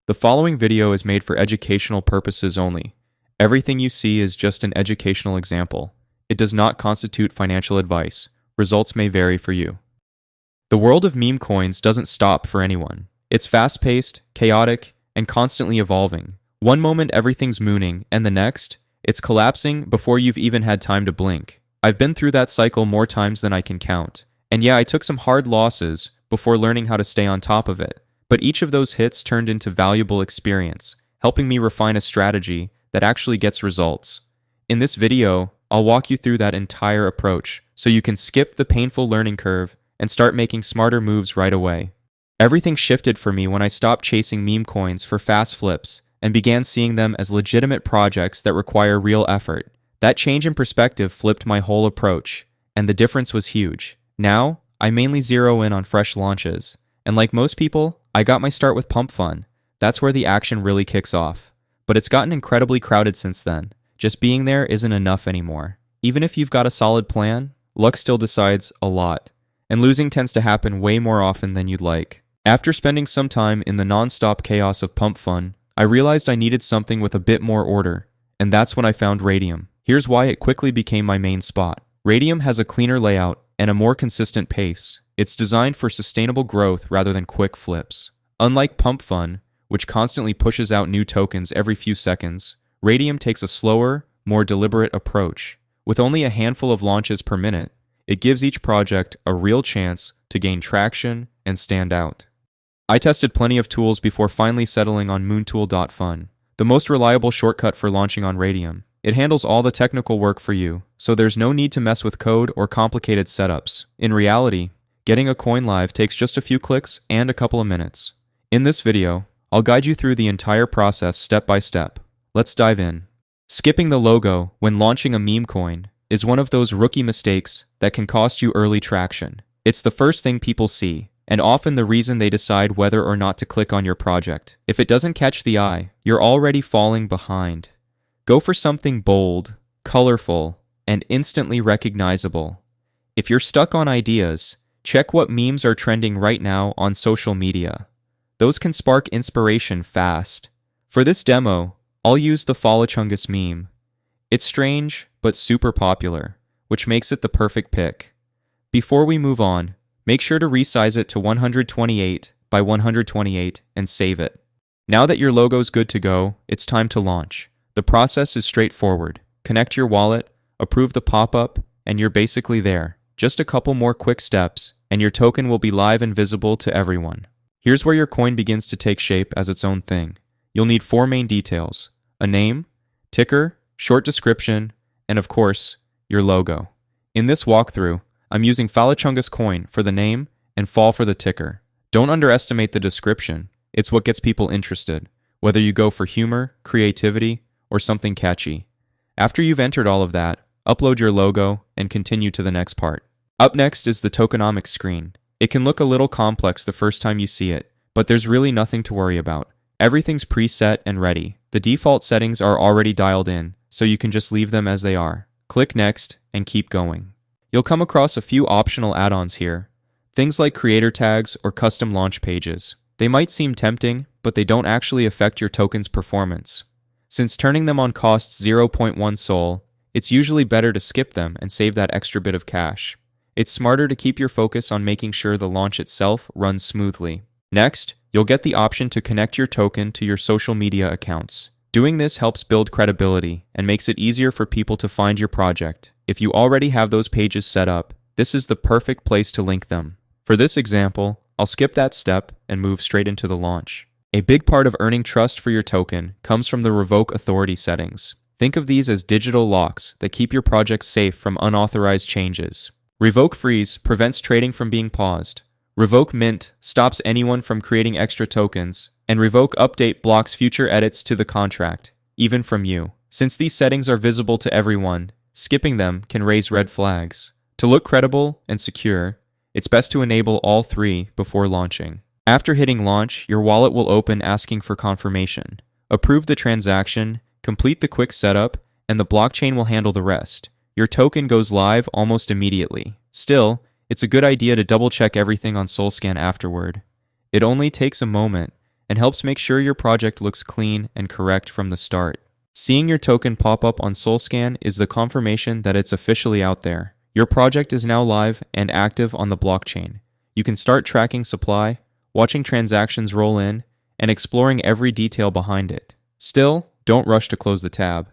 The following video is made for educational purposes only. Everything you see is just an educational example. It does not constitute financial advice. Results may vary for you. The world of meme coins doesn't stop for anyone. It's fast-paced, chaotic, and constantly evolving. One moment everything's mooning, and the next, it's collapsing before you've even had time to blink. I've been through that cycle more times than I can count. And yeah, I took some hard losses before learning how to stay on top of it. But each of those hits turned into valuable experience, helping me refine a strategy that actually gets results. In this video, I'll walk you through that entire approach so you can skip the painful learning curve and start making smarter moves right away. Everything shifted for me when I stopped chasing meme coins for fast flips and began seeing them as legitimate projects that require real effort. That change in perspective flipped my whole approach, and the difference was huge. Now, I mainly zero in on fresh launches, and like most people, I got my start with Pump Fun. That's where the action really kicks off. But it's gotten incredibly crowded since then. Just being there isn't enough anymore. Even if you've got a solid plan, luck still decides a lot, and losing tends to happen way more often than you'd like. After spending some time in the non-stop chaos of Pump Fun, I realized I needed something with a bit more order, and that's when I found Radium. Here's why it quickly became my main spot. Radium has a cleaner layout and a more consistent pace. It's designed for sustainable growth rather than quick flips. Unlike Pump Fun, which constantly pushes out new tokens every few seconds, Radium takes a slower, more deliberate approach. With only a handful of launches per minute, it gives each project a real chance to gain traction and stand out. I tested plenty of tools before finally settling on moontool.fun, the most reliable shortcut for launching on Radium. It handles all the technical work for you, so there's no need to mess with code or complicated setups. In reality, getting a coin live takes just a few clicks and a couple of minutes. In this video, I'll guide you through the entire process step by step. Let's dive in. Skipping the logo when launching a meme coin is one of those rookie mistakes that can cost you early traction. It's the first thing people see, and often the reason they decide whether or not to click on your project. If it doesn't catch the eye, you're already falling behind. Go for something bold, colorful, and instantly recognizable. If you're stuck on ideas, check what memes are trending right now on social media. Those can spark inspiration fast. For this demo, I'll use the Follochungus meme. It's strange, but super popular, which makes it the perfect pick. Before we move on, make sure to resize it to 128 by 128 and save it. Now that your logo's good to go, it's time to launch. The process is straightforward. Connect your wallet, approve the pop-up, and you're basically there. Just a couple more quick steps, and your token will be live and visible to everyone. Here's where your coin begins to take shape as its own thing. You'll need 4 main details: a name, ticker, short description, and of course, your logo. In this walkthrough, I'm using Follochungus coin for the name and Fall for the ticker. Don't underestimate the description. It's what gets people interested, whether you go for humor, creativity, or something catchy. After you've entered all of that, upload your logo and continue to the next part. Up next is the tokenomics screen. It can look a little complex the first time you see it, but there's really nothing to worry about. Everything's preset and ready. The default settings are already dialed in, so you can just leave them as they are. Click Next and keep going. You'll come across a few optional add-ons here. Things like creator tags or custom launch pages. They might seem tempting, but they don't actually affect your token's performance. Since turning them on costs 0.1 Sol, it's usually better to skip them and save that extra bit of cash. It's smarter to keep your focus on making sure the launch itself runs smoothly. Next, you'll get the option to connect your token to your social media accounts. Doing this helps build credibility and makes it easier for people to find your project. If you already have those pages set up, this is the perfect place to link them. For this example, I'll skip that step and move straight into the launch. A big part of earning trust for your token comes from the revoke authority settings. Think of these as digital locks that keep your project safe from unauthorized changes. Revoke freeze prevents trading from being paused. Revoke mint stops anyone from creating extra tokens, and revoke update blocks future edits to the contract, even from you. Since these settings are visible to everyone, skipping them can raise red flags. To look credible and secure, it's best to enable all 3 before launching. After hitting launch, your wallet will open asking for confirmation. Approve the transaction, complete the quick setup, and the blockchain will handle the rest. Your token goes live almost immediately. Still, it's a good idea to double-check everything on Solscan afterward. It only takes a moment, and helps make sure your project looks clean and correct from the start. Seeing your token pop up on Solscan is the confirmation that it's officially out there. Your project is now live and active on the blockchain. You can start tracking supply, watching transactions roll in, and exploring every detail behind it. Still, don't rush to close the tab.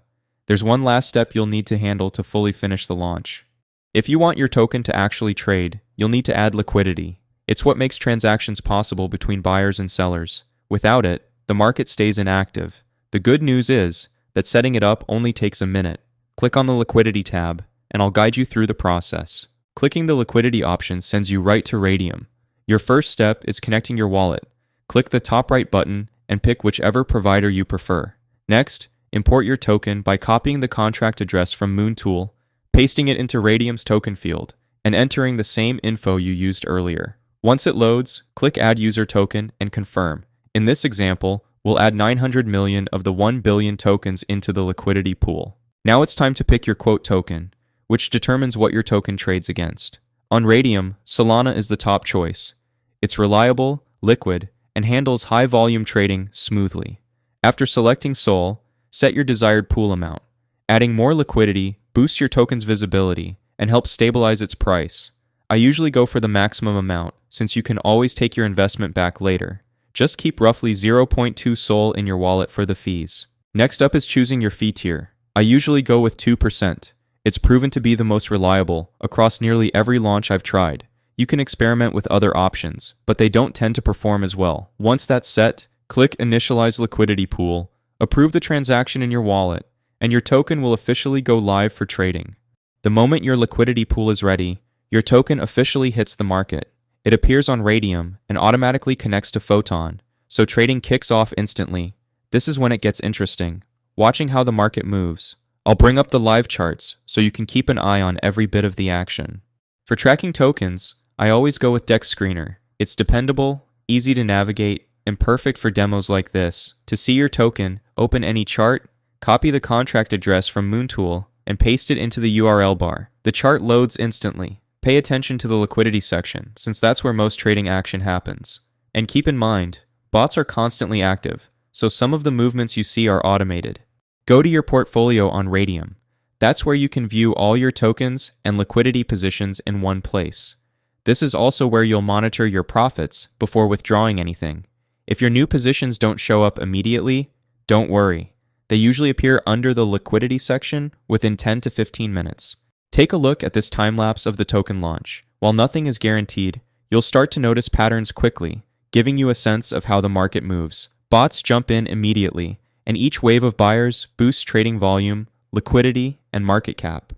There's one last step you'll need to handle to fully finish the launch. If you want your token to actually trade, you'll need to add liquidity. It's what makes transactions possible between buyers and sellers. Without it, the market stays inactive. The good news is that setting it up only takes a minute. Click on the liquidity tab, and I'll guide you through the process. Clicking the liquidity option sends you right to Raydium. Your first step is connecting your wallet. Click the top right button and pick whichever provider you prefer. Next, import your token by copying the contract address from Moontool, pasting it into Raydium's token field, and entering the same info you used earlier. Once it loads, click Add User Token and confirm. In this example, we'll add 900 million of the 1 billion tokens into the liquidity pool. Now it's time to pick your quote token, which determines what your token trades against. On Raydium, Solana is the top choice. It's reliable, liquid, and handles high volume trading smoothly. After selecting Sol, set your desired pool amount. Adding more liquidity boosts your token's visibility and helps stabilize its price. I usually go for the maximum amount, since you can always take your investment back later. Just keep roughly 0.2 Sol in your wallet for the fees. Next up is choosing your fee tier. I usually go with 2%. It's proven to be the most reliable across nearly every launch I've tried. You can experiment with other options, but they don't tend to perform as well. Once that's set, click Initialize Liquidity Pool, approve the transaction in your wallet, and your token will officially go live for trading. The moment your liquidity pool is ready, your token officially hits the market. It appears on Raydium and automatically connects to Photon, so trading kicks off instantly. This is when it gets interesting, watching how the market moves. I'll bring up the live charts so you can keep an eye on every bit of the action. For tracking tokens, I always go with Dex Screener. It's dependable, easy to navigate, and perfect for demos like this. To see your token, open any chart, copy the contract address from Moontool, and paste it into the URL bar. The chart loads instantly. Pay attention to the liquidity section, since that's where most trading action happens. And keep in mind, bots are constantly active, so some of the movements you see are automated. Go to your portfolio on Raydium. That's where you can view all your tokens and liquidity positions in one place. This is also where you'll monitor your profits before withdrawing anything. If your new positions don't show up immediately, don't worry. They usually appear under the liquidity section within 10 to 15 minutes. Take a look at this time-lapse of the token launch. While nothing is guaranteed, you'll start to notice patterns quickly, giving you a sense of how the market moves. Bots jump in immediately, and each wave of buyers boosts trading volume, liquidity, and market cap.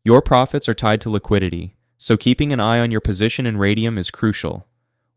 Your profits are tied to liquidity, so keeping an eye on your position in Raydium is crucial.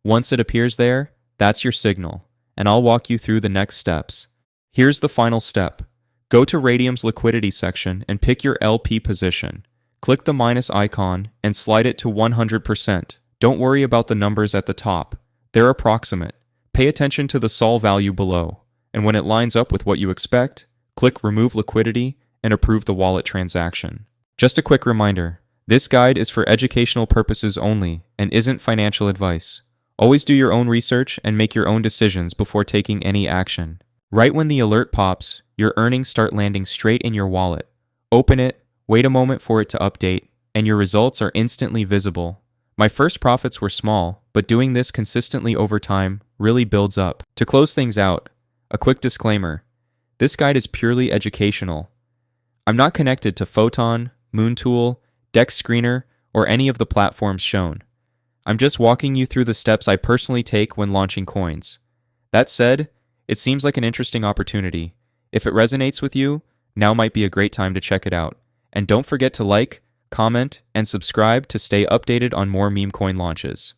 Once it appears there, that's your signal, and I'll walk you through the next steps. Here's the final step. Go to Raydium's liquidity section and pick your LP position. Click the minus icon and slide it to 100%. Don't worry about the numbers at the top. They're approximate. Pay attention to the Sol value below, and when it lines up with what you expect, click Remove Liquidity and approve the wallet transaction. Just a quick reminder, this guide is for educational purposes only and isn't financial advice. Always do your own research and make your own decisions before taking any action. Right when the alert pops, your earnings start landing straight in your wallet. Open it, wait a moment for it to update, and your results are instantly visible. My first profits were small, but doing this consistently over time really builds up. To close things out, a quick disclaimer. This guide is purely educational. I'm not connected to Photon, Moontool, Dex Screener, or any of the platforms shown. I'm just walking you through the steps I personally take when launching coins. That said, it seems like an interesting opportunity. If it resonates with you, now might be a great time to check it out. And don't forget to like, comment, and subscribe to stay updated on more Memecoin launches.